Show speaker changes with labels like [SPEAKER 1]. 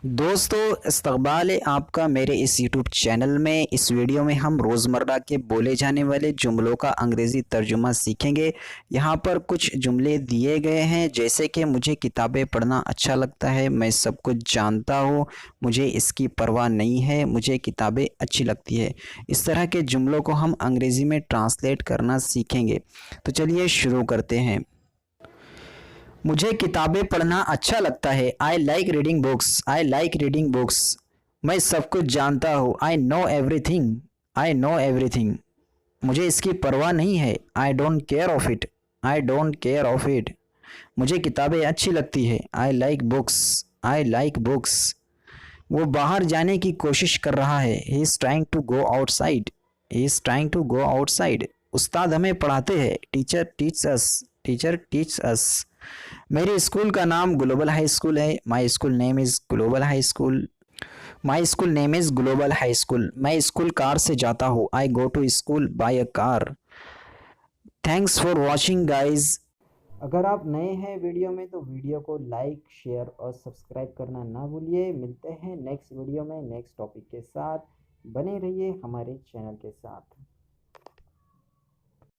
[SPEAKER 1] दोस्तों, इस्तकबाल है आपका मेरे इस यूट्यूब चैनल में। इस वीडियो में हम रोज़मर्रा के बोले जाने वाले जुमलों का अंग्रेज़ी तर्जुमा सीखेंगे। यहाँ पर कुछ जुमले दिए गए हैं, जैसे कि मुझे किताबें पढ़ना अच्छा लगता है, मैं सब कुछ जानता हूँ, मुझे इसकी परवाह नहीं है, मुझे किताबें अच्छी लगती है। इस तरह के जुमलों को हम अंग्रेज़ी में ट्रांसलेट करना सीखेंगे। तो चलिए शुरू करते हैं। मुझे किताबें पढ़ना अच्छा लगता है। I like reading books. I like reading books. मैं सब कुछ जानता हूँ। I know everything. I know everything. मुझे इसकी परवाह नहीं है। I don't care of it. I don't care of it. मुझे किताबें अच्छी लगती है। I like books. I like books. वो बाहर जाने की कोशिश कर रहा है। He is trying to go outside. He is trying to go outside. उस्ताद हमें पढ़ाते हैं। Teacher teach us. Teacher teach us. मेरे स्कूल का नाम ग्लोबल हाई स्कूल है। My school name is Global High School. My school name is Global High School. मैं school car से जाता हूँ। I go to school by a car. Thanks for watching guys. अगर आप नए हैं वीडियो में तो वीडियो को लाइक शेयर और सब्सक्राइब करना ना भूलिए। मिलते हैं नेक्स्ट वीडियो में नेक्स्ट टॉपिक के साथ। बने रहिए हमारे चैनल के साथ।